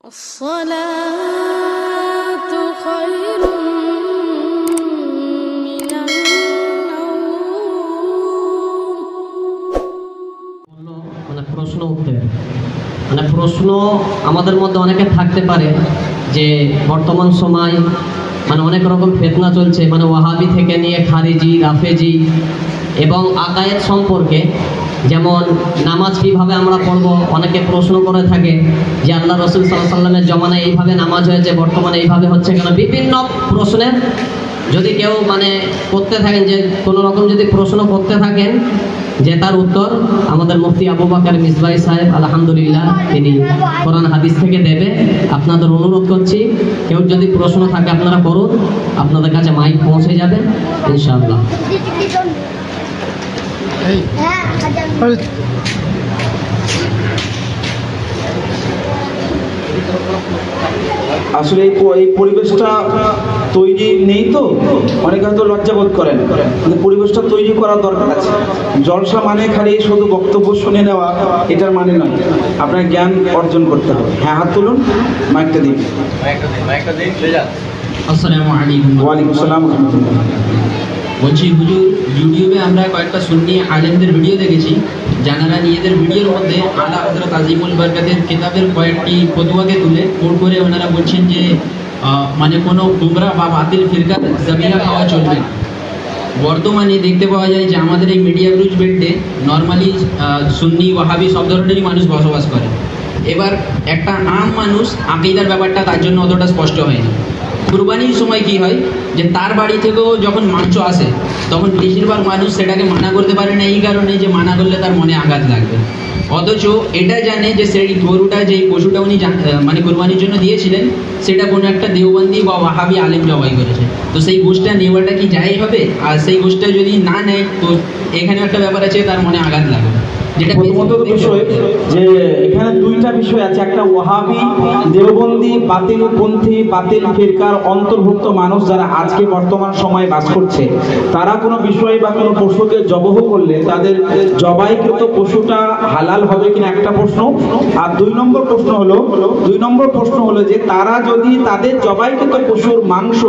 الصلاة خير من النوم। প্রশ্ন উত্তর প্রশ্ন আমাদের মধ্যে অনেকে থাকতে পারে যে বর্তমান সময় অনেক রকম ফিতনা চলছে, ওয়াহাবি থেকে নিয়ে খারিজি, রাফেজি এবং আকায়েদ সম্পর্কে। যেমন নামাজ কীভাবে আমরা পড়ব, অনেকে প্রশ্ন করে থাকে যে আল্লাহ রসুল সাল্লাল্লাহু আলাইহি ওয়াসাল্লামের জমানায় এইভাবে নামাজ হয়েছে, বর্তমানে এইভাবে হচ্ছে কেন। বিভিন্ন প্রশ্নের যদি কেউ করতে থাকেন, যে কোনো রকম যদি প্রশ্ন করতে থাকেন, যে তার উত্তর আমাদের মুফতি আবু বকর মিসবাহী সাহেব আলহামদুলিল্লাহ তিনি কোরআন হাদিস থেকে দেবে। আপনাদের অনুরোধ করছি, কেউ যদি প্রশ্ন থাকে আপনারা করুন, আপনাদের কাছে মাইক পৌঁছে যাবে ইনশাআল্লাহ। আসলে এই পরিবেশটা তৈরি নেই, তো অনেকে হয়তো লজ্জাবোধ করেন, কিন্তু পরিবেশটা তৈরি করার দরকার আছে। জলসা খালি শুধু বক্তব্য শুনে নেওয়া এটার নয়, আপনার জ্ঞান অর্জন করতে হবে। হ্যাঁ, হাত তুলুন, মাইকটা দিন। আসসালামু আলাইকুম। ওয়ালাইকুম আসসালাম। বলছি হুজুর, ইউটিউবে আমরা কয়েকটা সুন্নি আলেমদের ভিডিও দেখেছি, যারা নিজেদের ভিডিওর মধ্যে আলা হযরত আজিমুল বরকতের কিতাবের কয়েকটি ফতোয়াকে তুলে কোট করে ওনারা বলছেন যে কোনো গুমরা বা বাতিল ফিরকার জমিনা খাওয়া চলবে। বর্তমানে দেখতে পাওয়া যায় যে আমাদের এই মিডিয়া ব্রুজ বেল্টে নর্মালি সুন্নি ওয়াহাবি সব ধরনেরই মানুষ বসবাস করে। এবার একটা আম মানুষ আকীদার ব্যাপারটা তার জন্য অতটা স্পষ্ট হয়নি। কুরবানির সময় কি হয় যে তার বাড়ি থেকেও যখন মাংস আসে তখন বেশিরভাগ মানুষ সেটাকে মানা করতে পারে না, এই কারণে যে মানা করলে তার মনে আঘাত লাগবে। অথচ এটা জানে যে সেই গরুটা, যেই পশুটা উনি কুরবানির জন্য দিয়েছিলেন, সেটা কোনো একটা দেওবন্দি বা ওয়াহাবি আলেম জবাই করেছে। তো সেই গোশটা নেওয়াটা কি জায়েজ হবে? আর সেই গোশটা যদি না নেয় তো এখানে একটা ব্যাপার আছে, তার মনে আঘাত লাগবে। যেটা প্রথমত বিষয় যে এখানে দুইটা বিষয় আছে, একটা ওয়াহাবি, দেওবন্দি, বাতিলপন্থী, বাতিল ফিরকার অন্তর্ভুক্ত মানুষ যারা আজকে বর্তমান সময়ে বাস করছে, তারা কোনো বিষয় বা কোনো পশুকে জবহ করলে তাদের জবাইকৃত পশুটা হালাল হবে কিনা একটা প্রশ্ন। আর দুই নম্বর প্রশ্ন হলো যে তারা যদি তাদের জবাইকৃত পশুর মাংস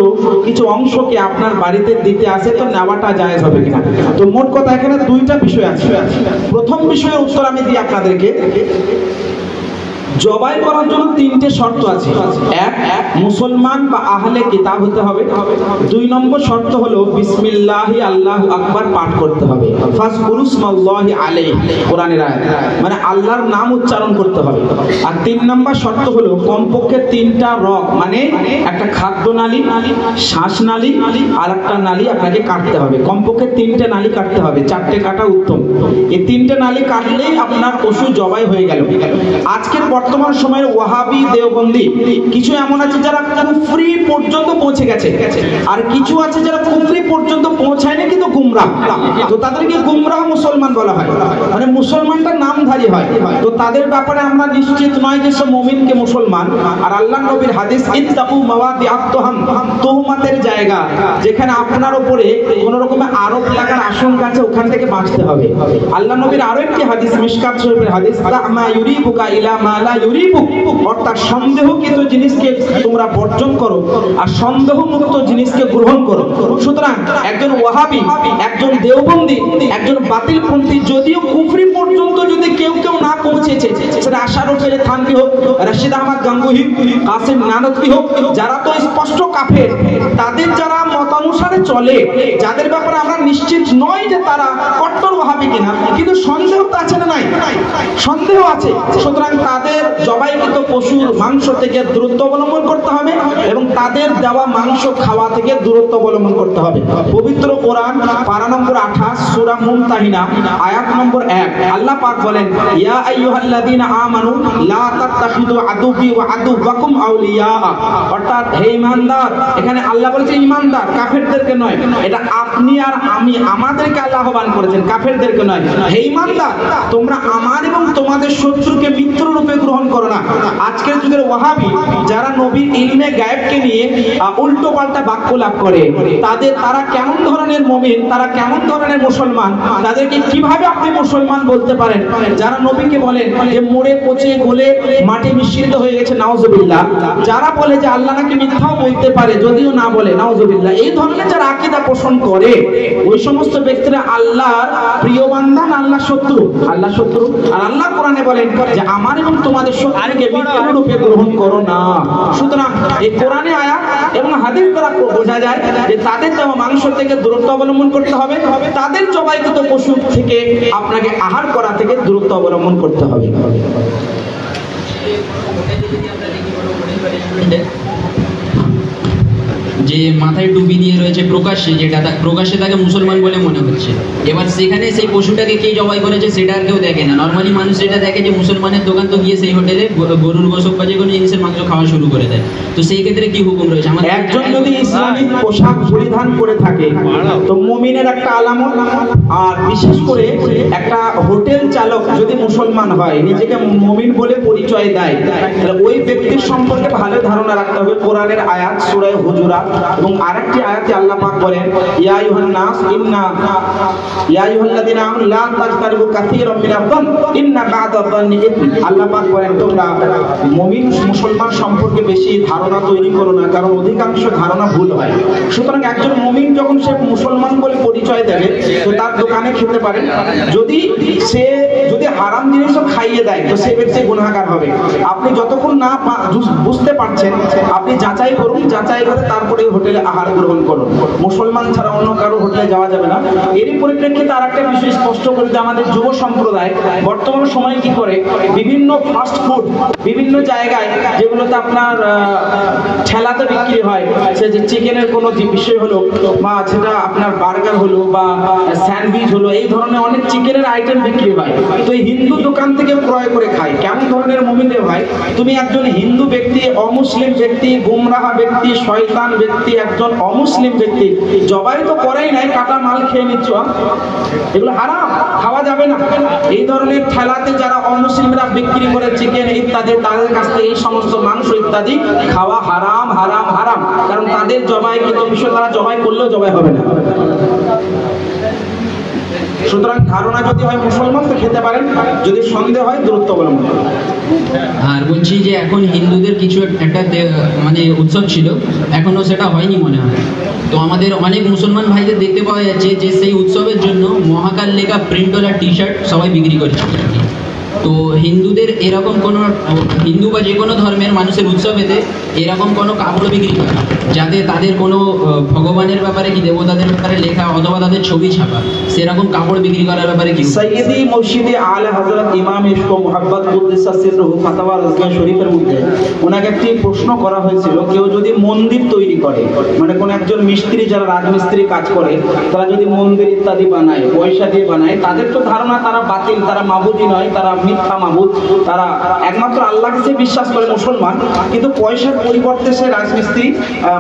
কিছু অংশকে আপনার বাড়িতে দিতে আসে তো নেওয়াটা জায়েজ হবে কিনা। তো মোট কথা এখানে দুইটা বিষয় আছে। প্রথম বিষয়ের উত্তর আমি দিই আপনাদেরকে। জবাই করার জন্য তিনটে শর্ত আছে। এক, মুসলমান বা আহলে কিতাব হতে হবে। দুই নম্বর শর্ত হলো বিসমিল্লাহি আল্লাহু আকবার পাঠ করতে হবে। ফাজকুরুসমাল্লাহি আলাইহি, কোরআনের আয়াত, আল্লাহর নাম উচ্চারণ করতে হবে। আর তিন নম্বর শর্ত হলো কমপক্ষে তিনটা রগ, একটা খাদ্য নালী, শ্বাসনালী আর একটা নালী আপনাকে কাটতে হবে। কমপক্ষে তিনটে নালী কাটতে হবে, চারটে কাটা উত্তম। এই তিনটে নালী কাটলেই আপনার পশু জবাই হয়ে গেল। আজকের বর্তমান সময়ের ওয়াহাবি, দেওবন্দি কিছু এমন আছে যারা কুফরি পর্যন্ত পৌঁছে গেছে, আর কিছু আছে যারা কুফরি পর্যন্ত পৌঁছায়নি কিন্তু গুমরাহ। তো তাদেরকে গুমরাহ মুসলমান বলা হয়, মুসলমানটা নামধারী হয়। তো তাদের ব্যাপারে আমরা নিশ্চিত নয় যে সে মুমিনকে মুসলমান। আর আল্লাহ নবীর হাদিস, ইত্তাকু মাওয়াদিআত তুহাম, তুহমাতের জায়গা যেখানে আপনার উপরে কোনো রকমের আরোপ লাগার আশঙ্কা আছে, ওখান থেকে বাঁচতে হবে। আল্লাহ নবীর আরো একটি হাদিস, মিশকাত শরীফের হাদিস, মা ইউরিবুকা ইলা মা লা ইউরিবুক, অর্থাৎ সন্দেহকৃত জিনিসকে তোমরা বর্জন করো আর সন্দেহমুক্ত জিনিসকে গ্রহণ করো। সুতরাং একজন ওয়াহাবি, একজন দেওবন্দি, একজন বাতিলপন্থী যদিও কুফরি পর্যন্ত যদি কেউ না পৌঁছেছে, সেটা আশারুফ আলী থানভী হোক, রশিদ আহমদ গাঙ্গুহি, কাসিম নানতভী হোক, যারা তো স্পষ্ট কাফের, তাদের যারা মতানুসারে চলে, যাদের ব্যাপারে আমরা নিশ্চিত নয় যে তারা কট্টর ওয়াহাবি কিনা, কিন্তু সন্দেহ তো আছে না? নাই, সন্দেহ আছে। সুতরাং তাদের জবাইকৃত পশুর মাংস থেকে দূরত্ব অবলম্বন করতে হবে এবং তাদের দেওয়া মাংস খাওয়া থেকে দূরত্ব অবলম্বন করতে হবে। পবিত্র কোরআন পারা নম্বর 28 সূরা মুমতাহিনা আয়াত নম্বর 1, আল্লাহ পাক বলেন, ইয়া আইয়ুহাল্লাযীনা আমানু লা তাত্তাখিযু আদুবি ওয়া আদুওয়াকুম আউলিয়া, অর্থাৎ হে ঈমানদার, এখানে আল্লাহ বলেছে ঈমানদার, কাফেরদেরকে নয়। এটা আপনি আর আমি, আমাদেরকে আল্লাহ আহ্বান করেছেন, কাফেরদেরকে নয়। হে ঈমানদার, তোমরা আমার এবং তোমাদের শত্রুকে মিত্র রূপে গ্রহণ করো না। আজকের যুগের ওয়াহাবি যারা নবীর ইলমে গায়েবকে নিয়ে উল্টো পাল্টা বাক্য লাভ করে, তারা কেমন ধরনের মুমিন, তারা কেমন ধরনের মুসলমান, তাদেরকে কিভাবে আপনি মুসলমান বলতে পারেন যারা নবীকে বলেন যে মরে পচে গলে মাটি মিশ্রিত হয়ে গেছে, নাউজুবিল্লাহ। যারা বলে যে আল্লাহ নাকি মিথ্যাও বলতে পারে যদিও না বলে, নাউজুবিল্লাহ। এই ধরনের যারা আকীদা পোষণ করে ওই সমস্ত ব্যক্তিরা আল্লাহর প্রিয় বান্দা না আল্লাহর শত্রু? আল্লাহর শত্রু। আর আল্লাহ কোরআনে বলেন যে আমার এবং তোমাদের শত্রুকে মিত্র রূপে গ্রহণ করো না। সুতরাং এই কোরআনে আয়াত এবং হাদিস দ্বারা বোঝা যায় যে তাদের মাংস থেকে দূরত্ব অবলম্বন করতে হবে, তাদের জবাইকৃত পশু থেকে আপনাকে আহার করা থেকে দূরত্ব অবলম্বন করতে হবে। যে মাথায় টুপি দিয়ে রয়েছে প্রকাশ্যে, যেটা প্রকাশ্যে তাকে মুসলমান বলে মনে হচ্ছে, এবার সেখানে সেই পশুটাকে কে জবাই করেছে সেটা আর কেউ দেখে না। নর্মালি মানুষ এটা দেখে যে মুসলমানের দোকান তো গিয়ে সেই হোটেলে গরুর গোশত বা যে কোনো জিনিসের মাংস খাওয়া শুরু করে দেয়। তো সেই ক্ষেত্রে কি হুকুম রয়েছে? আমাদের একজন যদি ইসলামিক পোশাক পরিধান করে থাকে তো মুমিনের একটা আলামত। আর বিশেষ করে একটা হোটেল চালক যদি মুসলমান হয়, নিজেকে মুমিন বলে পরিচয় দেয়, তাহলে ওই ব্যক্তির সম্পর্কে ভালো ধারণা রাখতে হবে। কোরআনের আয়াত সূরা হুজুরাত এবং আরেকটি আয়াতে আল্লাহ পাক বলেন ইয়া আইয়ুহান নাস ইয়া আইয়ুহাল্লাযিনা আমানু লা তাজতানিবু কাসীরাম মিনায-যন্ন ইন্না বা'দায-যন্নি ইসম। আল্লাহ পাক বলেন তোমরা মুমিন মুসলমান সম্পর্কে বেশি ধারণা তৈরি করো না, কারণ অধিকাংশ ধারণা ভুল হয়। সুতরাং একজন মুমিন যখন সে মুসলমান বলে পরিচয় দেবে তো তার দোকানে খেতে পারে, যদি হারাম জিনিসও খাইয়ে দেয় তো সে ব্যক্তি গুনাহগার হবে। আপনি যতক্ষণ না বুঝতে পারছেন আপনি যাচাই করুন, যাচাই করে তারপরে হোটেলে আহার গ্রহণ করুন। মুসলমান ছাড়া অন্য কারো হোটেলে যাওয়া যাবে না। এরই পরিপ্রেক্ষিতে আর একটা বিষয় স্পষ্ট করে যে আমাদের যুব সম্প্রদায় বর্তমান সময়ে কি করে, বিভিন্ন ফাস্ট ফুড বিভিন্ন জায়গায় যেগুলোতে আপনার ঠেলাতে বিক্রি হয়, সে যে চিকেনের কোনো বিষয় হলো বা সেটা আপনার বার্গার হলো বা স্যান্ডউইচ হলো, এই ধরনের অনেক চিকেনের আইটেম বিক্রি হয়। তো এই হিন্দু দোকান থেকে ক্রয় করে খায়। কেমন ধরনের মুমিন রে ভাই? তুমি একজন হিন্দু ব্যক্তি, অমুসলিম ব্যক্তি, গুমরাহা ব্যক্তি, শয়তান ব্যক্তি, একজন অমুসলিম ব্যক্তি জবাই তো করাই নাই, কাটা মাল খেয়ে নিচ্ছ, এগুলো হারাম, খাওয়া যাবে না। এই ধরনের ঠেলাতে যারা অমুসলিমরা বিক্রি করে চিকেন ইত্যাদি, তাদের কাছ থেকে এই সমস্ত মাংস ইত্যাদি খাওয়া হারাম হারাম হারাম, কারণ তাদের জবাই কিন্তু বিষয় তারা জবাই করলেও জবাই হবে না। সুতরাং ধারণা যদি হয় মুসলমান তো খেতে পারেন, যদি সন্দেহ হয় দূরত্ব অবলম্বন করুন। আর বলছি যে এখন হিন্দুদের কিছু একটা মানে উৎসব ছিল, এখনো সেটা হয়নি মনে হয়। তো আমাদের অনেক মুসলমান ভাইদের দেখতে পাওয়া যাচ্ছে যে সেই উৎসবের জন্য মহাকাল লেখা প্রিন্টওয়ালা টি শার্ট সবাই বিক্রি করছে। তো হিন্দুদের এরকম কোনো, হিন্দু বা যে কোনো ধর্মের মানুষের উৎসবেতে এরকম কোনো কাপড় বিক্রি করে যাতে তাদের কোনো ভগবানের ব্যাপারে কি দেবতাদের ব্যাপারে লেখা অথবা তাদের ছবি ছাপা, সেরকম কাপড় বিক্রি করার ব্যাপারে কি? সৈয়দি মুর্শিদি আলা হযরত ইমাম ইশক ও মুহাব্বত কুদ্দিসা সিররুহু ফাতাওয়া রাজগান শরীফের মধ্যে ওনাকে একটি প্রশ্ন করা হয়েছিল, কেউ যদি মন্দির তৈরি করে, মানে কোন একজন মিস্ত্রি যারা রাজমিস্ত্রি কাজ করে তারা যদি মন্দির ইত্যাদি বানায়, পয়সা দিয়ে বানায়, তাদের তো ধারণা তারা বাতিল, তারা মাবুদি নয়, তারা মিথ্যা মাবুদ, তারা একমাত্র আল্লাহকে সে বিশ্বাস করে মুসলমান, কিন্তু পয়সার পরিবর্তে সে রাজমিস্ত্রি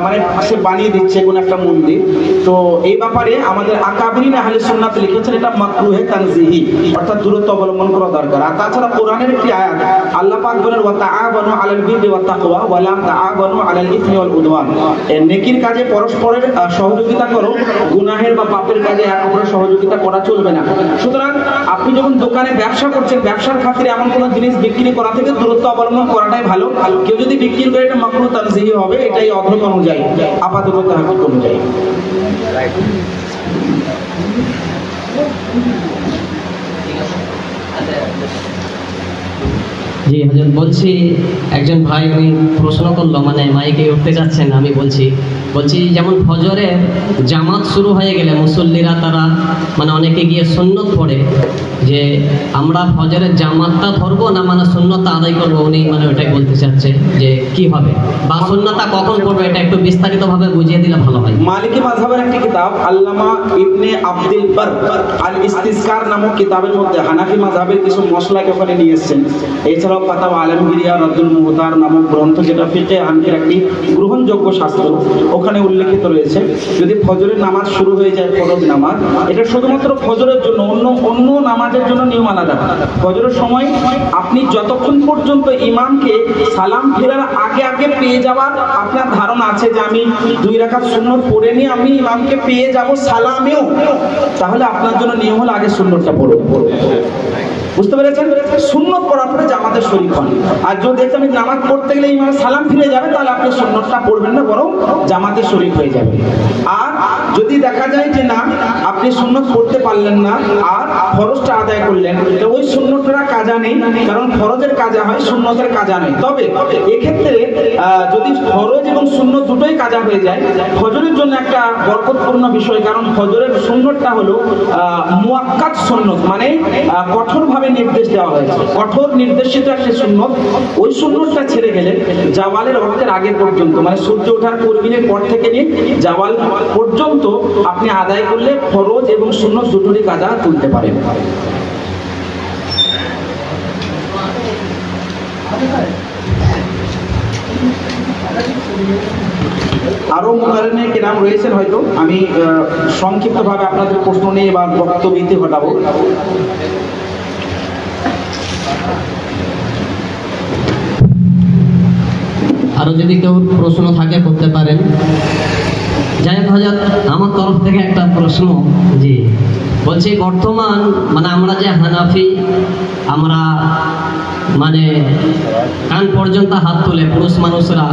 মানে সে বানিয়ে দিচ্ছে কোন একটা মন্দির। তো এই ব্যাপারে আমাদের আকাবিরিন আহলে সুন্নাত লিখেছেন এটা মাকরুহে তানজিহি, অর্থাৎ দূরত্ব অবলম্বন করা দরকার। আর তাছাড়া কোরআনের একটি আয়াত আল্লাহ পাক বলেন ওয়া তাআবানু আলাল বিররি ওয়াত তাকওয়া ওয়া লা তাআবানু আলাল ইসমি ওয়াল উদওয়ান। নেকির কাজে পরস্পরের সহযোগিতা করো, গুনাহের বা পাপের কাজে এক অপরের সহযোগিতা করা চলবে না। সুতরাং আপনি যখন দোকানে ব্যবসা করছেন, ব্যবসার খাতিরে এমন কোনো জিনিস বিক্রি করা থেকে দূরত্ব অবলম্বন করাটাই ভালো। কেউ যদি বিক্রি করে এটা মাকরুহ তানজিহি হবে, এটাই অধ্যয়ন অনুযায়ী, আপাতত তাহকিক অনুযায়ী। জি হযরত, বলছি একজন ভাই উনি প্রশ্ন করলো, মানে মাইকে উঠতে যাচ্ছেন, আমি বলছি যেমন ফজরে জামাত শুরু হয়ে গেলে মুসল্লিরা তারা মানে অনেকে গিয়ে সুন্নত পড়ে, যে আমরা ফজরের জামাতটা ধরবো না মানে সুন্নতটা আদায় করবো, উনি মানে ওটাই বলতে চাচ্ছে যে কি হবে বা সুন্নতটা কখন পড়বে, এটা একটু বিস্তারিতভাবে বুঝিয়ে দিলে ভালো হয়। মালিকি মাযহাবের একটি কিতাব আল্লামা ইবনে আব্দুল বার আল ইস্তিসকার নামক কিতাবের মধ্যে হানাফি মাযহাবের কিছু মশলাকে ওখানে নিয়ে এসেছেন। এছাড়া ইকরা ফাতাওয়া আলমগীরিয়া রাদ্দুল মুহতার নামক গ্রন্থ, যেটা ফিকহে হানাফির একটি গ্রহণযোগ্য শাস্ত্র, ওখানে উল্লেখিত রয়েছে যদি ফজরের নামাজ শুরু হয়ে যায়, ফরজ নামাজ, এটা শুধুমাত্র ফজরের জন্য, অন্য নামাজের জন্য নিয়ম আলাদা। ফজরের সময় আপনি যতক্ষণ পর্যন্ত ইমামকে সালাম ফেরার আগে আগে পেয়ে যাওয়ার আপনার ধারণা আছে যে আমি 2 রাকাত সুন্নত পড়ে নিয়ে আমি ইমামকে পেয়ে যাব সালামেও, তাহলে আপনার জন্য নিয়ম হলো আগে সুন্নতটা পড়ো। বুঝতে পেরেছেন? সুন্নত পড়ার পরে জামাতে শরীক হন। আর যদি দেখতে আমি নামাজ পড়তে গেলে ইমাম সালাম ফিরে যাবে, তাহলে আপনি সুন্নতটা পড়বেন না, বরং জামাতে শরীক হয়ে যাবে। আর যদি দেখা যায় যে না, আপনি সুন্নত পড়তে পারলেন না আর ফরজটা আদায় করলেন, তো ওই সুন্নতটা কাজা নেই, কারণ ফরজের কাজা হয়, সুন্নতের কাজা নেই। তবে এক্ষেত্রে যদি ফরজ এবং সুন্নত দুটোই কাজা হয়ে যায়, ফজরের জন্য একটা বরকতপূর্ণ বিষয়, কারণ ফজরের সুন্নতটা হলো মুআক্কাদ সুন্নত, মানে কঠোরভাবে নির্দেশ দেওয়া হয়েছে, কঠোর নির্দেশিত একটা সুন্নত। ওই সুন্নতটা ছেড়ে গেলে জাওয়ালের ওয়াক্তের আগে পর্যন্ত, মানে সূর্য ওঠার পূর্বের পর থেকে নিয়ে জাওয়াল পর্যন্ত আপনি আদায় করলে ফরজ এবং সুন্নত দুটোরই কাজা তুলতে পারেন। আরো মুকাররিনে কিরাম রয়েছেন, হয়তো আমি সংক্ষিপ্তভাবে আপনাদের প্রশ্ন নিয়ে বা বক্তব্য ঘটাবো। আরো যদি কেউ প্রশ্ন থাকে করতে পারেন। যাই হোক হযরত, আমার তরফ থেকে একটা প্রশ্ন, জি বলছি, বর্তমান মানে আমরা যে হানাফি, আমরা মানে কান পর্যন্ত হাত তুলে পুরুষ মানুষরা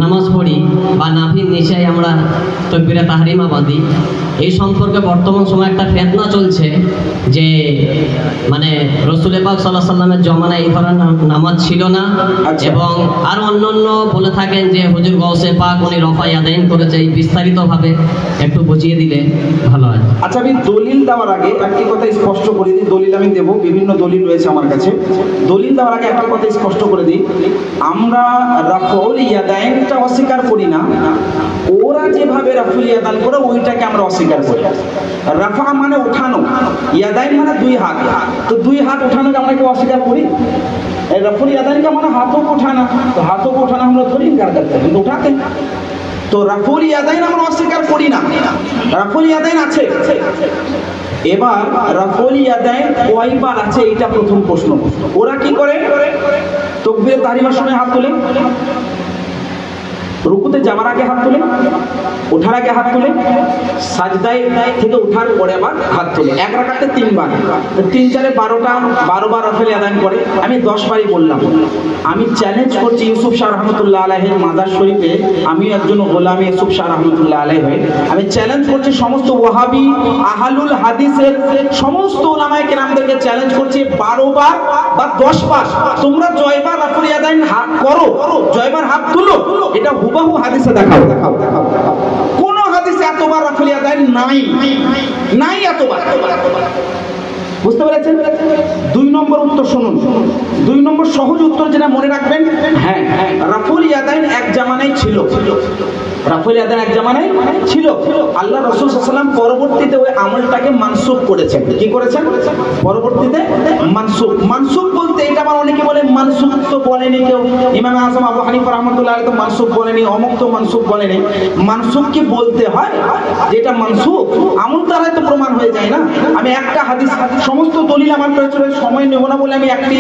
নামাজ পড়ি বা নাভির নিচে আমরা তাকবীরে তাহরিমা বাঁধি, এই সম্পর্কে বর্তমান সময় একটা ফিতনা চলছে যে মানে রাসূল পাক সাল্লাল্লাহু আলাইহি সাল্লামের জমানায় এই ধরনের নামাজ ছিল না, এবং আর অন্যান্য বলে থাকেন যে হুজুর গাউসে পাক উনি রফা ইয়াদাইন করেছে। এই বিস্তারিতভাবে একটু বুঝিয়ে দিলে ভালো হয়। আচ্ছা, আমি দলিল দেওয়ার আগে একটি কথা স্পষ্ট করে দিই। দলিল আমি দেব, বিভিন্ন দলিল রয়েছে আমার কাছে। দলিল দেওয়ার আগে একটা কথা স্পষ্ট করে দিই, আমরা রাফউল ইয়াদাইনটা অস্বীকার করি না, ওরা যেভাবে রাফুল ইয়াদান করে ওইটাকে আমরা অস্বীকার করি। রাফা মানে উঠানো, ইয়াদাইন মানে 2 হাত, তো 2 হাত উঠানোকে আমরা কি অস্বীকার করি? রাফুল ইয়াদাইনকে মানে হাতও উঠানা, তো হাতও উঠানা আমরা ধরি ইনকার করতে, কিন্তু উঠাতে, তো রাফুল ইয়াদাইন আমরা অস্বীকার করি না, রাফুল ইয়াদাইন আছে। এবার রাফুল ইয়াদাইন কয়বার আছে, এটা প্রথম প্রশ্ন। ওরা কি করে? তাকবীরে তাহরিমার সময় হাত তোলে, রুকুতে যাওয়ার আগে হাত তোলে, ওঠার আগে হাত তোলে, সাজদায় থেকে ওঠার পরে আবার হাত তোলে। 1 রাকাতে 3 বার, 3 4 12 বার রাফুল ইয়াদাইন করে। আমি 10 বারই বললাম। আমি চ্যালেঞ্জ করছি ইউসুফ শাহ রহমতুল্লাহ আলাইহির মাদার শরীফে, আমি একজন গোলামী ইউসুফ শাহ রহমতুল্লাহ আলাইহি হয়ে আমি চ্যালেঞ্জ করছি সমস্ত ওয়াহাবি আহলুল হাদিসের সমস্ত উলামায়ে কেরামদেরকে চ্যালেঞ্জ করছি, 12 বার বা 10 বার তোমরা জয়বার রাফুল ইয়াদাইন হাত করো, জয়বার হাত তুলো, এটা হুবহু হাদিসে দেখাও। কোন হাদিসে এতবার রাফুল ইয়াদাইন নাই এতবার। বুঝতে পেরেছেন? 2 নম্বর উত্তর শুনুন, 2 নম্বর সহজ উত্তর যেটা মনে রাখবেন, হ্যাঁ রাফুল ইয়াদাইন এক জামানায় ছিল, রাফুল ইয়াদাইন এক জামানায় ছিল। আল্লাহ রাসূল সাল্লাল্লাহু আলাইহি ওয়াসাল্লাম পরবর্তীতে ওই আমলটাকে মানসুখ করেছেন। কি করেছেন? পরবর্তীতে মানসুখ বলতে এটা আবার অনেকে বলে মানসুখ তো বলেনি কেউ, ইমাম আযম আবু হানিফা রাহমাতুল্লাহ আলাইহি তো মানসুখ বলেনি, অমুক তো মানসুখ বলেনি। মানসুখ কি বলতে হয়, যেটা মানসুখ আমল দ্বারা তো প্রমাণ হয়ে যায় না। আমি একটা হাদিস, সমস্ত দলিল আমার কাছে সময় নেব না বলে আমি একটি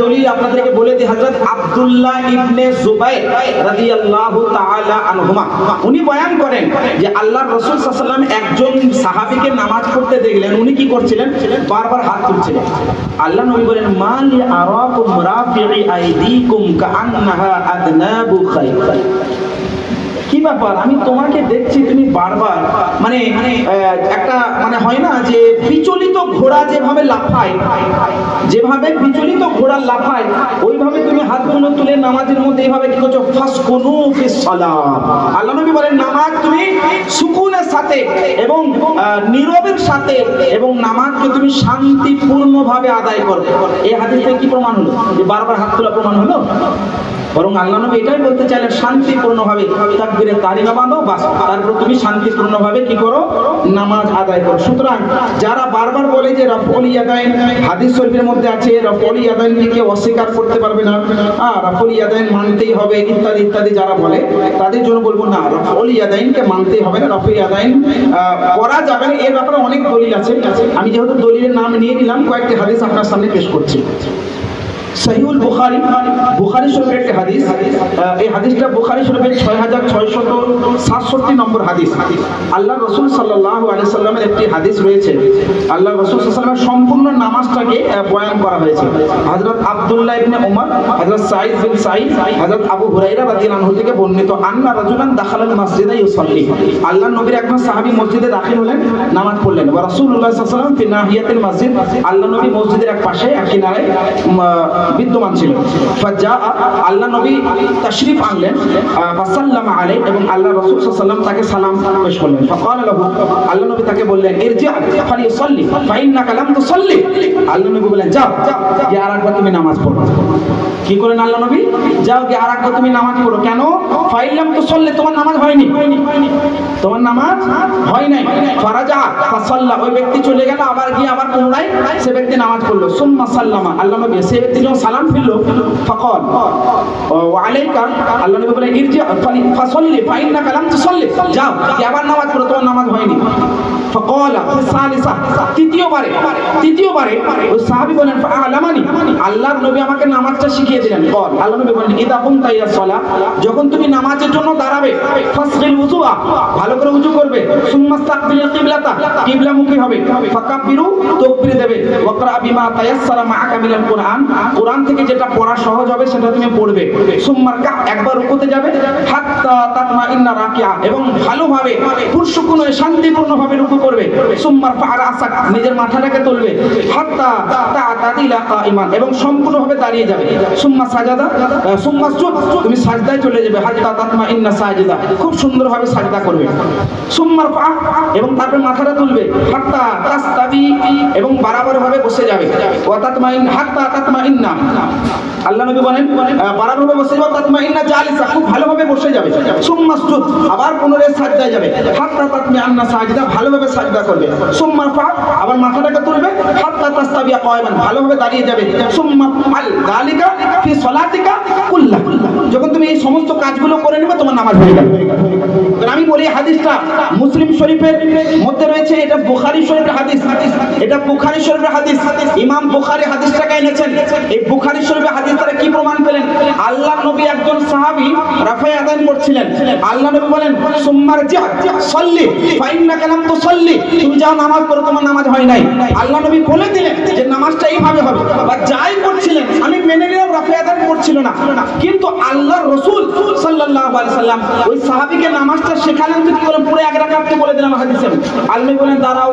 দলিল আপনাদেরকে বলে দিই। হযরত আব্দুল্লাহ ইবনে জুবাইর রাদিয়াল্লাহু তাআলা আনহুমা উনি বয়ান করেন যে আল্লাহর রাসূল সাল্লাল্লাহু আলাইহি ওয়াসাল্লাম একজন সাহাবীকে নামাজ পড়তে দেখলেন, উনি কি করছিলেন? বারবার হাত তুলছিলেন। আল্লাহ নবী বলেন, মালি আরাকুম রাফি'i আইদিকুম কাআন্নাহা আদনাবু খায়র। কি ব্যাপার, আমি তোমাকে দেখছি তুমি বারবার মানে একটা মানে হয় না যে বিচলিত ঘোড়া যেভাবে লাফায়, যেভাবে বিচলিত ঘোড়া লাফায়, ওইভাবে তুমি হাতগুলো তুলে নামাজের মধ্যে এইভাবে কি করছো? ফাসকুনু ফিস সালাত। আল্লাহ নবী বলেন, নামাজ তুমি সুকুনের সাথে এবং নীরবের সাথে এবং নামাজকে তুমি শান্তিপূর্ণভাবে আদায় করবে। এই হাদিসে কি প্রমাণ হলো? যে বারবার হাত তোলা প্রমাণ হলো? বরং আল্লাহ নবী এটাই বলতে চাইলেন শান্তিপূর্ণভাবে তাকবীরে তাহরিমা বাঁধো, বাস তারপর তুমি শান্তিপূর্ণভাবে কি করো, নামাজ আদায় করো। সুতরাং যারা বারবার বলে যে রাফউল ইয়াদাইন, হাদিস শরীফের মধ্যে আছে রাফউল ইয়াদাইনকে কেউ অস্বীকার করতে পারবে না, রাফউল ইয়াদাইন মানতেই হবে ইত্যাদি ইত্যাদি যারা বলে, তাদের জন্য বলবো না, রাফউল ইয়াদাইনকে মানতেই হবে না, রাফউল ইয়াদাইন করা যাবে না। এর ব্যাপারে অনেক দলিল আছে, আমি যেহেতু দলিলের নাম নিয়ে নিলাম, কয়েকটি হাদিস আপনার সামনে পেশ করছি। সহিহুল বুখারী, বুখারী শরীফের একটি হাদিস, এই হাদিসটা বুখারী শরীফের 6667 নম্বর হাদিস। আল্লাহর রাসূল সাল্লাল্লাহু আলাইহি সাল্লামের একটি হাদিস রয়েছে, আল্লাহর রাসূল সাল্লাল্লাহু আলাইহি সাল্লামের সম্পূর্ণ নামাজটাকে বয়ান করা হয়েছে। হযরত আব্দুল্লাহ ইবনে উমর, হযরত সাঈদ বিন সাঈদ, হযরত আবু হুরায়রা রাদিয়াল্লাহু আনহু থেকে বর্ণিত, আন্না রাজুলান দাখালাল মাসজিদা ইউসাল্লি, আল্লাহর নবীর একজন সাহাবী মসজিদে দাখিল হলেন, নামাজ পড়লেন। ওয়া রাসূলুল্লাহ সাল্লাল্লাহু আলাইহি ওয়াসাল্লাম ফি নাহিয়াতিল মসজিদ, আল্লাহ নবী মসজিদের এক পাশে এক কিনারে বিদ্যমান ছিলেন। ফাজা, আল্লাহ নবী তাশরিফ আনলেন, ফাসাল্লামা আলাইহি, এবং আল্লাহ রাসূল সাল্লাল্লাহু আলাইহি ওয়াসাল্লাম তাকে সালাম পেশ করলেন। ফাকালা লাহু, আল্লাহ নবী তাকে বললেন, ইরজি' ফালিসাল্লি ফাইন্নাকা লাম তুসাল্লি, আল্লাহ নবী বললেন যাও গিয়ে আরেকবার তুমি নামাজ পড়ো। কি করেন আল্লাহ নবী, যাও গিয়ে আরেকবার তুমি নামাজ পড়ো। কেন? ফাইল্লাম তুসাল্লি, তোমার নামাজ হয়নি, তোমার নামাজ হয় নাই। ফারাজা ফাসাল্লা, ওই ব্যক্তি চলে গেল, আবার গিয়ে আবার পুনরায় সে ব্যক্তি নামাজ পড়লো। সুম্মা সাল্লামা, আল্লাহ নবী সে ব্যক্তি যখন সালাম ফিরলো, ফাকাল ওয়া আলাইকা, আল্লাহ নবী বলেন ইরজি' ফাসাল্লি ফাইন্নাকা লাম তুসাল্লি, যাও গিয়ে আবার নামাজ পড়ো, তোমার নামাজ হয়নি। ফাকালা ফিসালিসা, তৃতীয়বারে ওই সাহাবী বলেন ফাআলামানি, আল্লাহর নবী আমাকে নামাজটা শিখিয়ে দিলেন। বল, আল্লাহ নবী বলেন ইদা কুমতা ইলা সালাহ, যখন তুমি নামাজের জন্য দাঁড়াবে, ফাসগিল উযুআ, ভালো করে উযু করবে, সুম্মাস্তাকবিল কিবলাতা, কিবলামুখী হবে, ফাকাব্বিরু, তাকবীর দেবে, ওয়াকরা বিমা তায়াসসারা মাআকা মিনাল কুরআন, কুরআন থেকে যেটা পড়া সহজ হবে সেটা তুমি পড়বে। সুম্মারকা, একবার রুকুতে যাবে, হাত্তা তাতমাইন্না রাকিআ, এবং ভালোভাবে পুরসুকুন হয়ে শান্তিপূর্ণভাবে রুকু করবে। সুম্মার ফারাসাক, নিজের মাথাটাকে তুলবে, হাত্তা তাতাদিলা কাইমান, এবং সম্পূর্ণভাবে দাঁড়িয়ে যাবে। সুম্মা সাজাদা, সুম্মা সুজুদ, তুমি সাজদায় চলে যাবে, হাত্তা তাতমাইন্না সাজিদা, খুব সুন্দরভাবে সাজদা করবে। সুম্মার ফা, এবং তারপরে মাথাটা তুলবে, হাত্তা তাস্তাবি, এবং বরাবরভাবে বসে যাবে। ওয়া তাতমাইন, হাত্তা তাতমাইন্না, আল্লাহ নবী বলেন বরাবরভাবে বসে যাবে, তাতমাইন্না জালিসা, খুব ভালোভাবে বসে যাবে। সুম্মা সুজুদ, আবার পুনরায় সাজদায় যাবে, হাত্তা তাতমাইন্না সাজিদা, ভালোভাবে সাজদা করবে। সুম্মা ফা, আবার মাথাটাকে তুলবে, হাত্তা তাস্তাবিয়া কায়মান, ভালোভাবে দাঁড়িয়ে যাবে। সুম্মা আল যালিকা ফি সালাতিকা কুল্লাহ, যখন তুমি এই সমস্ত কাজগুলো করে নেবে তোমার নামাজ হয়ে যাবে। আমি বলি হাদিসটা মুসলিম শরীফের মধ্যে রয়েছে, এটা বুখারী শরীফের হাদিস, এটা বুখারী শরীফের হাদিস। ইমাম বুখারী হাদিসটাকে এনেছেন। এই বুখারী শরীফের হাদিস দ্বারা কি প্রমাণ পেলেন? আল্লাহ নবী একজন সাহাবী রাফা আদান করছিলেন, আল্লাহ নবী বলেন সুম্মারজি সাল্লি ফাইন্নাকা লাম তুসাল্লি, তুমি যাও নামাজ পড়ো, তোমার নামাজ হয় নাই। আল্লাহ নবী বলে দিলেন যে নামাজটা এইভাবে হবে, বা যাই করছিলেন আমি মেনে নিলাম রাফা আদান করছিল না, কিন্তু আল্লাহর রাসূল সাল্লাল্লাহু আলাইহি সাল্লাম ওই সাহাবীকে নামাজটা শেখালেন কি করে, পুরো এক রাকাতকে বলে দিলাম হাদিসে। আল্লাহ নবী বলেন দাঁড়াও,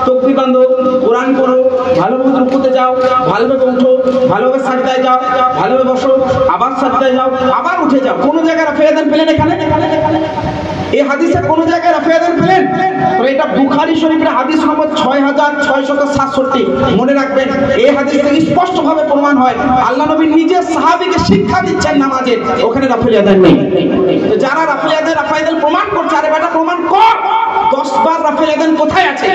তাকবীর বাঁধো, কোরআন পড়ো, ভালোভাবে রুকুতে যাও, ভালোভাবে উঠো, ভালোভাবে সাজদায় যাও, ভালোভাবে বসো, আবার সাজদায় যাও, আবার উঠে যাও। কোন জায়গায় রাফা আদান পেলেন? এখানে এই হাদিসে কোন জায়গায় রাফা আদান পেলেন? তো এটা বুখারী শরীফের হাদিস নম্বর 6667। মনে রাখবেন, এই হাদিস থেকে স্পষ্ট ভাবে প্রমাণ হয় আল্লাহ নবী নিজে সাহাবীকে শিক্ষা দিচ্ছেন নামাজের, ওখানে রাফা আদান নেই। তো যারা রাফা আদান প্রমাণ করছে, আরে বেটা প্রমাণ কর, 10 বার রাফা আদান কোথায় আছে,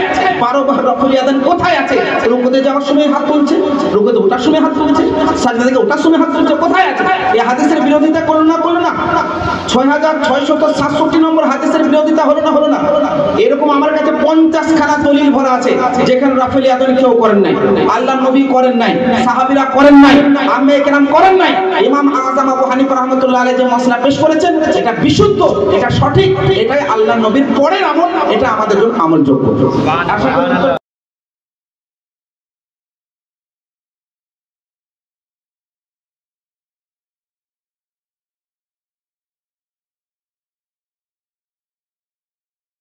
12 বার রাফা আদান কোথায় আছে? রুকুতে যাওয়ার সময় হাত তুলছে, রুকুতে ওঠার সময় হাত তুলছে, সাজদা থেকে ওঠার সময় হাত তুলছে, কোথায় আছে? এই হাদিসের বিরোধিতা করলো না? 6667 নম্বর হাদিসের বিরোধিতা হলো না? এরকম আমার কাছে 50 খানা দলিল ভরা আছে যেখানে রাফা আদান কেউ করেন নাই, আল্লাহর নবী করেন নাই, সাহাবীরা করেন নাই, আম্মে কেরাম করেন নাই। ইমাম আযম আবু হানিফা রাহমাতুল্লাহ আলাইহি যে মাসলা পেশ করেছেন, এটা বিশুদ্ধ, এটা সঠিক, এটাই আল্লাহর নবীর পরের আমল, এটা আমাদের জন্য আমলযোগ্য। আশা করি